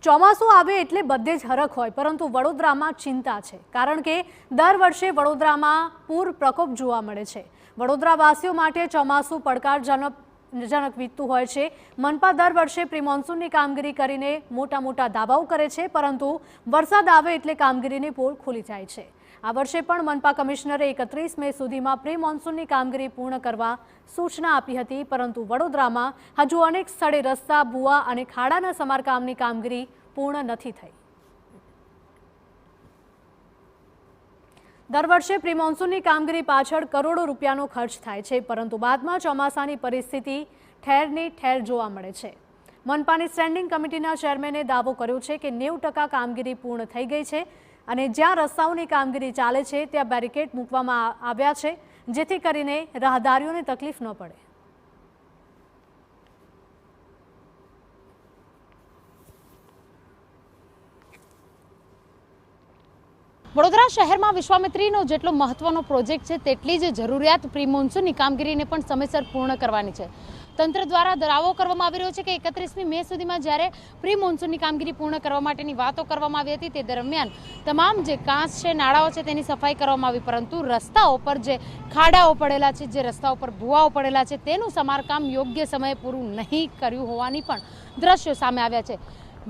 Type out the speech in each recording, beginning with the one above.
ચોમાસું આવે એટલે બધે જ હરખ હોય, પરંતુ વડોદરામાં ચિંતા છે, કારણ કે દર વર્ષે વડોદરામાં પૂર પ્રકોપ જોવા મળે છે। વડોદરાવાસીઓ માટે ચોમાસું પડકારજનક વીતતું હોય છે। મનપા દર વર્ષે પ્રી મોન્સૂનની કામગીરી કરીને મોટા દાવાઓ કરે છે, પરંતુ વરસાદ આવે એટલે કામગીરીની પોલ ખુલી જાય છે। આ વર્ષે પણ મનપા કમિશનરે 31 મે સુધીમાં પ્રી મોન્સૂનની કામગીરી પૂર્ણ કરવા સૂચના આપી હતી, પરંતુ વડોદરામાં હજુ અનેક સ્થળે રસ્તા, ભૂવા અને ખાડાના સમારકામની કામગીરી પૂર્ણ નથી થઈ। દર વર્ષે પ્રી મોન્સૂનની કામગીરી પાછળ કરોડો રૂપિયાનો ખર્ચ થાય છે, પરંતુ બાદમાં ચોમાસાની પરિસ્થિતિ ઠેરની ઠેર જોવા મળે છે। મનપાની સ્ટેન્ડિંગ કમિટીના ચેરમેને દાવો કર્યો છે કે 90% કામગીરી પૂર્ણ થઈ ગઈ છે અને જ્યાં રસ્તાઓની કામગીરી ચાલે છે ત્યાં બેરિકેડ મૂકવામાં આવ્યા છે, જેથી કરીને રાહદારીઓને તકલીફ ન પડે। વડોદરા શહેરમાં વિશ્વામિત્રીનો જેટલો મહત્વનો પ્રોજેક્ટ છે તેટલી જ જરૂરિયાત પ્રી મોન્સૂનની કામગીરીને પણ સમયસર પૂર્ણ કરવાની છે। તંત્ર દ્વારા દાવો કરવામાં આવી રહ્યો છે કે 31મી મે સુધીમાં જ્યારે પ્રી મોન્સૂનની કામગીરી પૂર્ણ કરવા માટેની વાતો કરવામાં આવી હતી, તે દરમિયાન તમામ જે કાંસ છે, નાળાઓ છે, તેની સફાઈ કરવામાં આવી, પરંતુ રસ્તાઓ પર જે ખાડાઓ પડેલા છે, જે રસ્તાઓ પર ભૂવાઓ પડેલા છે, તેનું સમારકામ યોગ્ય સમયે પૂરું નહીં કર્યું હોવાની પણ દ્રશ્યો સામે આવ્યા છે।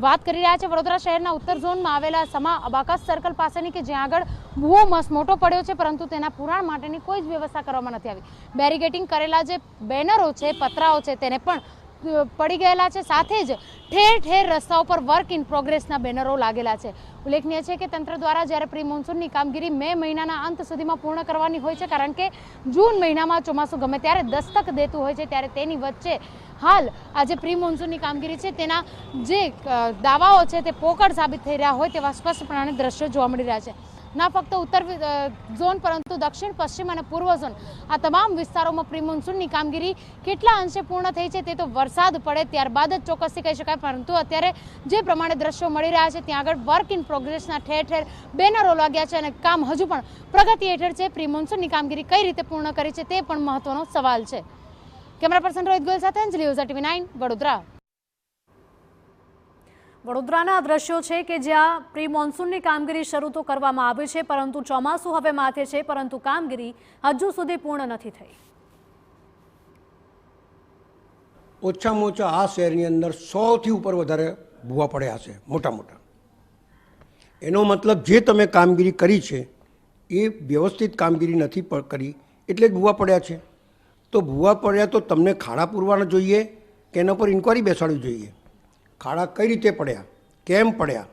વાત કરી રહ્યા છે વડોદરા શહેરના ઉત્તર ઝોનમાં આવેલા સમા અબાકસ સર્કલ પાસેની, કે જ્યાં આગળ ભૂવો મસ્ત મોટો પડ્યો છે, પરંતુ તેના પુરાણ માટેની કોઈ જ વ્યવસ્થા કરવામાં નથી આવી। બેરિકેટિંગ કરેલા જે બેનરો છે, પતરાઓ છે, તેને પણ પડી ગયેલા છે, સાથે જ ઠેર ઠેર રસ્તાઓ પર વર્ક ઇન પ્રોગ્રેસના બેનરો લાગેલા છે। ઉલ્લેખનીય છે કે તંત્ર દ્વારા જ્યારે પ્રી મોન્સૂનની કામગીરી મે મહિનાના અંત સુધીમાં પૂર્ણ કરવાની હોય છે, કારણ કે જૂન મહિનામાં ચોમાસું ગમે ત્યારે દસ્તક દેતું હોય છે, ત્યારે તેની વચ્ચે હાલ આજે પ્રી મોન્સૂનની કામગીરી છે તેના જે દાવાઓ છે તે પોકળ સાબિત થઈ રહ્યા હોય તેવા સ્પષ્ટપણે દ્રશ્યો જોવા મળી રહ્યા છે। ના ફક્ત ઉત્તર ઝોન, પરંતુ દક્ષિણ, પશ્ચિમ અને પૂર્વ ઝોન, આ તમામ વિસ્તારોમાં પ્રી મોન્સૂનની કામગીરી કેટલા અંશે પૂર્ણ થઈ છે તે તો વરસાદ પડે ત્યારબાદ જ ચોક્કસથી કહી શકાય, પરંતુ અત્યારે જે પ્રમાણે દ્રશ્યો મળી રહ્યા છે ત્યાં આગળ વર્ક ઇન પ્રોગ્રેસના ઠેર ઠેર બેનરો લાગ્યા છે અને કામ હજુ પણ પ્રગતિ હેઠળ છે। પ્રી મોન્સૂનની કામગીરી કઈ રીતે પૂર્ણ કરી છે તે પણ મહત્વનો સવાલ છે। કેમેરા પર્સન રોહિત ગોયલ સાથે અંજલિ ઓઝા, TV9 વડોદરા। વડોદરાના દ્રશ્યો છે કે જ્યાં પ્રી મોન્સૂનની કામગીરી શરૂ તો કરવામાં આવી છે, પરંતુ ચોમાસું હવે માથે છે, પરંતુ કામગીરી હજુ સુધી પૂર્ણ નથી થઈ। ઓછામાં ઓછા આ શહેરની અંદર 100થી ઉપર વધારે ભૂવા પડ્યા છે, મોટા। એનો મતલબ જે તમે કામગીરી કરી છે એ વ્યવસ્થિત કામગીરી નથી કરી, એટલે જ ભૂવા પડ્યા છે। તો ભૂવા પડ્યા તો તમને ખાડા પૂરવાના જોઈએ કે એના પર ઇન્કવાયરી બેસાડવી જોઈએ। ખાડા કઈ રીતે પડ્યા, કેમ પડ્યા,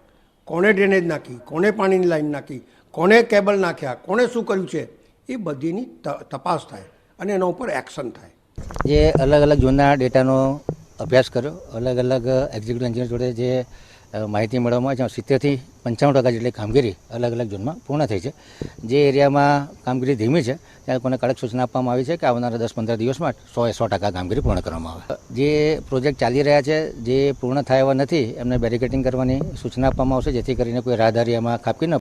કોણે ડ્રેનેજ નાખી, કોણે પાણીની લાઈન નાખી, કોણે કેબલ નાખ્યા, કોણે શું કર્યું છે, એ બધીની તપાસ થાય અને એના ઉપર એક્શન થાય। જે અલગ અલગ ઝોનના ડેટાનો અભ્યાસ કર્યો, અલગ અલગ એક્ઝિક્યુટિવ એન્જિનિયર જોડે જે માહિતી મેળવવામાં આવે છે, 70થી 95% જેટલી કામગીરી અલગ અલગ ઝોનમાં પૂર્ણ થઈ છે। જે એરિયામાં કામગીરી ધીમી છે ત્યાં કોને કડક સૂચના આપવામાં આવી છે કે આવનારા 10-15 દિવસમાં 100% કામગીરી પૂર્ણ કરવામાં આવે। જે પ્રોજેક્ટ ચાલી રહ્યા છે, જે પૂર્ણ થયા નથી, એમને બેરિકેટિંગ કરવાની સૂચના આપવામાં આવશે, જેથી કરીને કોઈ રાહદારી એમાં ખાબકી ન